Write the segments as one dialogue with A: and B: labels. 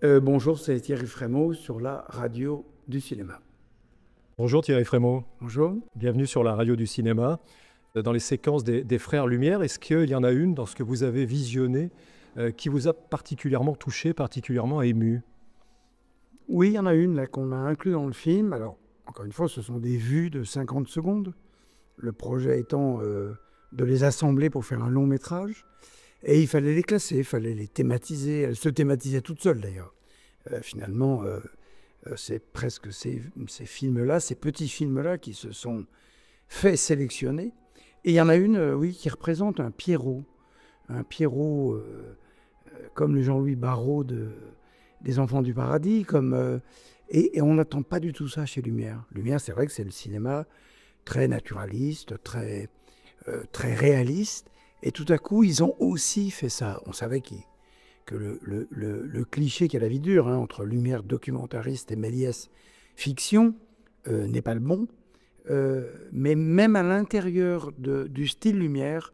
A: Bonjour, c'est Thierry Frémaux sur la radio du cinéma.
B: Bonjour Thierry Frémaux,
A: Bonjour.
B: bienvenue sur la radio du cinéma. Dans les séquences des Frères Lumière, est-ce qu'il y en a une dans ce que vous avez visionné qui vous a particulièrement touché, particulièrement ému?
A: Oui, il y en a une là qu'on a inclus dans le film. Alors, encore une fois, ce sont des vues de 50 secondes. Le projet étant de les assembler pour faire un long métrage. Et il fallait les classer, il fallait les thématiser. Elles se thématisaient toutes seules d'ailleurs. Finalement, c'est presque ces films-là, ces petits films-là qui se sont fait sélectionner. Et il y en a une, oui, qui représente un Pierrot. Un Pierrot comme le Jean-Louis Barrault des Enfants du Paradis. Et on n'attend pas du tout ça chez Lumière. Lumière, c'est vrai que c'est le cinéma très naturaliste, très réaliste. Et tout à coup, ils ont aussi fait ça. On savait que le cliché qui a la vie dure, hein, entre Lumière documentariste et Méliès fiction, n'est pas le bon. Mais même à l'intérieur du style Lumière,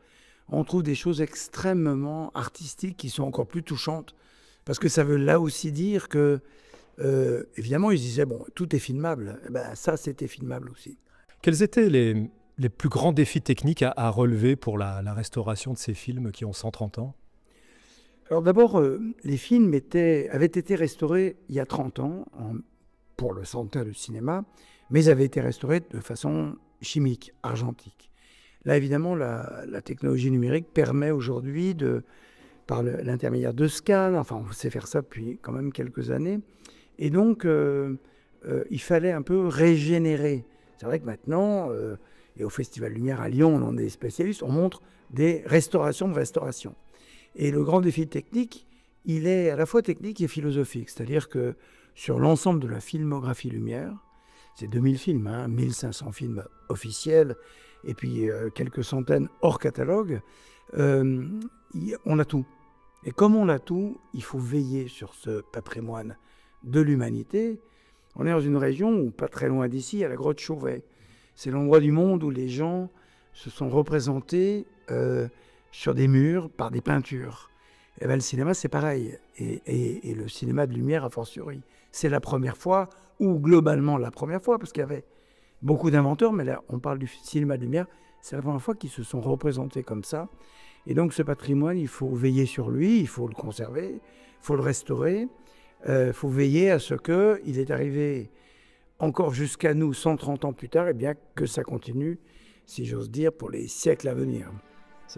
A: on trouve des choses extrêmement artistiques qui sont encore plus touchantes. Parce que ça veut là aussi dire que, évidemment, ils disaient, bon, tout est filmable. Eh ben, ça, c'était filmable aussi.
B: Quels étaient les plus grands défis techniques à relever pour la restauration de ces films qui ont 130 ans?
A: Alors d'abord, les films avaient été restaurés il y a 30 ans pour le centenaire du cinéma, mais ils avaient été restaurés de façon chimique, argentique. Là, évidemment, la technologie numérique permet aujourd'hui, par l'intermédiaire de scans, enfin on sait faire ça depuis quand même quelques années, et donc il fallait un peu régénérer. C'est vrai que maintenant, et au Festival Lumière à Lyon, on en est spécialistes, on montre des restaurations de restauration. Et le grand défi technique, il est à la fois technique et philosophique. C'est-à-dire que sur l'ensemble de la filmographie Lumière, c'est 2000 films, hein, 1500 films officiels, et puis quelques centaines hors catalogue, on a tout. Et comme on a tout, il faut veiller sur ce patrimoine de l'humanité. On est dans une région où, pas très loin d'ici, à la grotte Chauvet. C'est l'endroit du monde où les gens se sont représentés sur des murs par des peintures. Et ben, le cinéma, c'est pareil. Et le cinéma de Lumière, a fortiori. C'est la première fois, ou globalement la première fois, parce qu'il y avait beaucoup d'inventeurs, mais là, on parle du cinéma de Lumière, c'est la première fois qu'ils se sont représentés comme ça. Et donc, ce patrimoine, il faut veiller sur lui, il faut le conserver, il faut le restaurer, il faut veiller à ce qu'il est arrivé encore jusqu'à nous 130 ans plus tard, et bien que ça continue, si j'ose dire, pour les siècles à venir.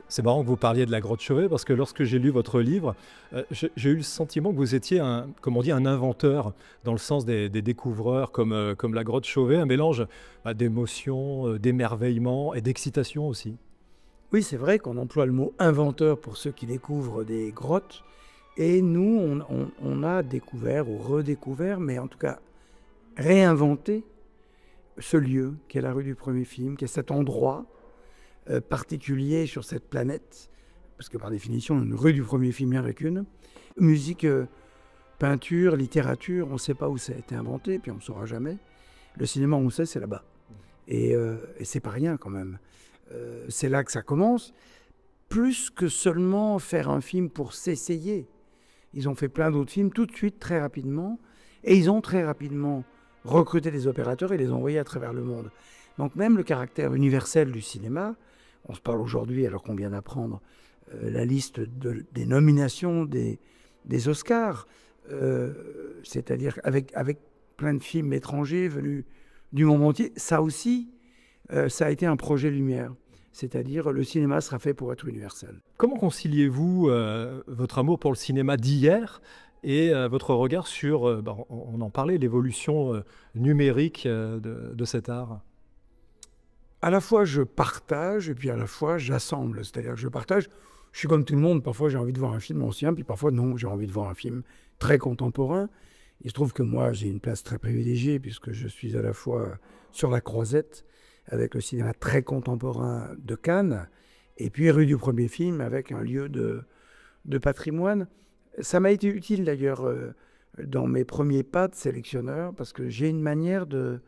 B: C'est marrant que vous parliez de la grotte Chauvet parce que lorsque j'ai lu votre livre, j'ai eu le sentiment que vous étiez comme on dit, un inventeur dans le sens des découvreurs comme la grotte Chauvet, un mélange d'émotion, d'émerveillement et d'excitation aussi.
A: Oui, c'est vrai qu'on emploie le mot inventeur pour ceux qui découvrent des grottes. Et nous, on a découvert ou redécouvert, mais en tout cas réinventé ce lieu qui est la rue du premier film, qui est cet endroit particulier sur cette planète, parce que par définition, une rue du premier film, il n'y en a qu'une. Musique, peinture, littérature, on ne sait pas où ça a été inventé, puis on ne saura jamais. Le cinéma, on sait, c'est là-bas. Et c'est pas rien quand même. C'est là que ça commence. Plus que seulement faire un film pour s'essayer. Ils ont fait plein d'autres films tout de suite, très rapidement. Et ils ont très rapidement recruté des opérateurs et les envoyé à travers le monde. Donc même le caractère universel du cinéma, on se parle aujourd'hui alors qu'on vient d'apprendre la liste des nominations des Oscars, c'est-à-dire avec plein de films étrangers venus du monde entier, ça aussi, ça a été un projet Lumière. C'est-à-dire le cinéma sera fait pour être universel.
B: Comment conciliez-vous votre amour pour le cinéma d'hier et votre regard sur, on en parlait, l'évolution numérique de cet art?
A: À la fois je partage et puis à la fois j'assemble. C'est-à-dire que je partage, je suis comme tout le monde, parfois j'ai envie de voir un film ancien, puis parfois non, j'ai envie de voir un film très contemporain. Il se trouve que moi j'ai une place très privilégiée puisque je suis à la fois sur la Croisette avec le cinéma très contemporain de Cannes et puis rue du premier film avec un lieu de patrimoine. Ça m'a été utile d'ailleurs dans mes premiers pas de sélectionneur parce que j'ai une manière de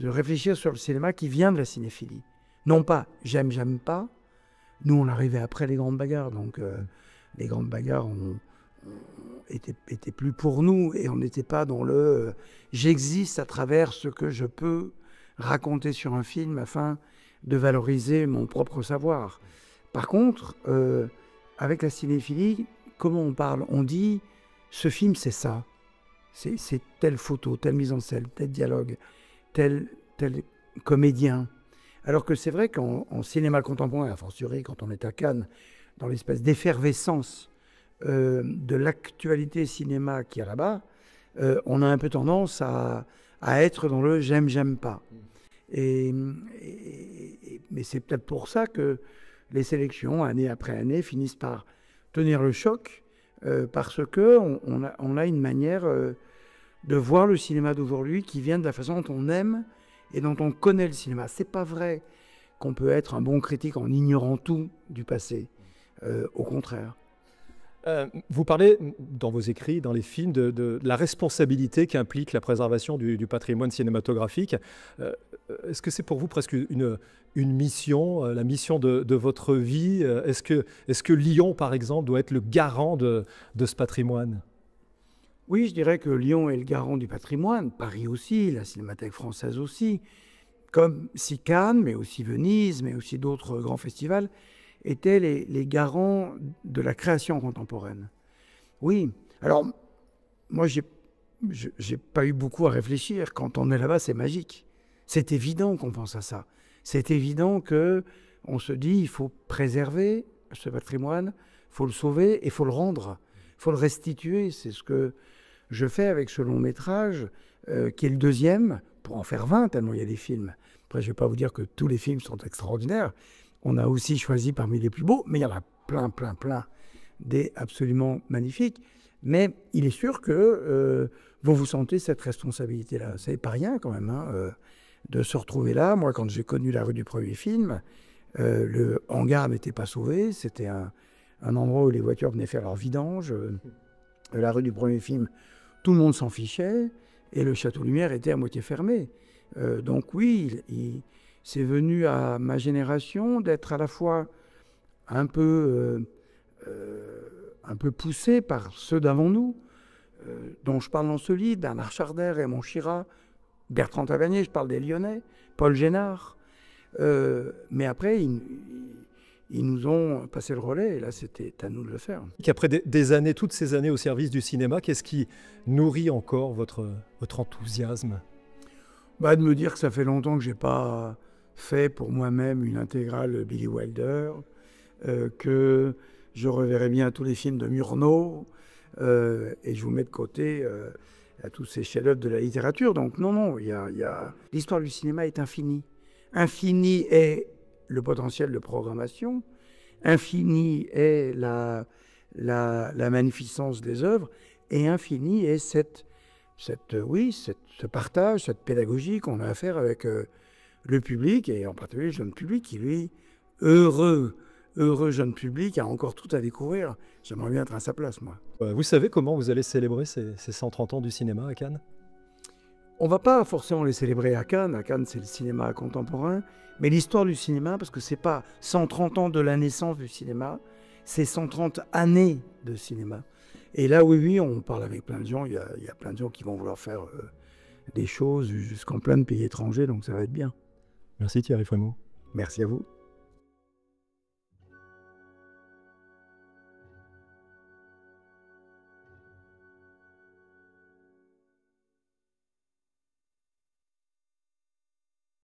A: réfléchir sur le cinéma qui vient de la cinéphilie. Non pas j'aime pas. Nous, on arrivait après les grandes bagarres. Donc, les grandes bagarres, était plus pour nous et on n'était pas dans le j'existe à travers ce que je peux raconter sur un film afin de valoriser mon propre savoir. Par contre, avec la cinéphilie, comment on parle? On dit ce film c'est ça, c'est telle photo, telle mise en scène, tel dialogue, tel comédien. Alors que c'est vrai qu'en cinéma contemporain, a fortiori quand on est à Cannes, dans l'espèce d'effervescence de l'actualité cinéma qu'il y a là-bas, on a un peu tendance à être dans le j'aime pas. Mais c'est peut-être pour ça que les sélections, année après année, finissent par tenir le choc, parce qu'on a une manière de voir le cinéma d'aujourd'hui qui vient de la façon dont on aime et dont on connaît le cinéma. C'est pas vrai qu'on peut être un bon critique en ignorant tout du passé. Au contraire.
B: Vous parlez dans vos écrits, dans les films, de la responsabilité qu'implique la préservation du patrimoine cinématographique. Est-ce que c'est pour vous presque une mission, la mission de votre vie? Est-ce que Lyon, par exemple, doit être le garant de ce patrimoine?
A: Oui, je dirais que Lyon est le garant du patrimoine, Paris aussi, la Cinémathèque française aussi, comme si Cannes, mais aussi Venise, mais aussi d'autres grands festivals, étaient les garants de la création contemporaine. Oui, alors moi j'ai pas eu beaucoup à réfléchir. Quand on est là-bas, c'est magique. C'est évident qu'on pense à ça. C'est évident qu'on se dit il faut préserver ce patrimoine, il faut le sauver et il faut le rendre, il faut le restituer. C'est ce que je fais avec ce long métrage, qui est le deuxième, pour en faire 20, tellement il y a des films. Après, je ne vais pas vous dire que tous les films sont extraordinaires. On a aussi choisi parmi les plus beaux, mais il y en a plein, des absolument magnifiques. Mais il est sûr que vous sentez cette responsabilité-là. C'est pas rien quand même, hein, de se retrouver là. Moi, quand j'ai connu la rue du premier film, le hangar n'était pas sauvé. C'était un endroit où les voitures venaient faire leur vidange. La rue du premier film, tout le monde s'en fichait. Et le Château Lumière était à moitié fermé. Donc oui, c'est venu à ma génération d'être à la fois un peu poussé par ceux d'avant nous, dont je parle dans ce livre, Bernard Charder, Raymond Chirat, Bertrand Tavernier, je parle des Lyonnais, Paul Génard. Mais après, ils nous ont passé le relais, et là, c'était à nous de le faire.
B: Après des années, toutes ces années au service du cinéma, qu'est-ce qui nourrit encore votre enthousiasme?
A: De me dire que ça fait longtemps que je n'ai pas fait pour moi-même une intégrale Billy Wilder, que je reverrai bien tous les films de Murnau, et je vous mets de côté à tous ces chefs-d'œuvre de la littérature. Donc non, l'histoire du cinéma est infinie. Infini est le potentiel de programmation, infini est la magnificence des œuvres, et infini est ce partage, cette pédagogie qu'on a à faire avec le public, et en particulier le jeune public qui, lui, heureux jeune public, a encore tout à découvrir. J'aimerais bien être à sa place, moi.
B: Vous savez comment vous allez célébrer ces 130 ans du cinéma à Cannes?
A: On ne va pas forcément les célébrer à Cannes. À Cannes, c'est le cinéma contemporain. Mais l'histoire du cinéma, parce que ce n'est pas 130 ans de la naissance du cinéma, c'est 130 années de cinéma. Et là, oui, on parle avec plein de gens. Il y a plein de gens qui vont vouloir faire des choses jusqu'en plein de pays étrangers, donc ça va être bien.
B: Merci Thierry Frémaux.
A: Merci à vous.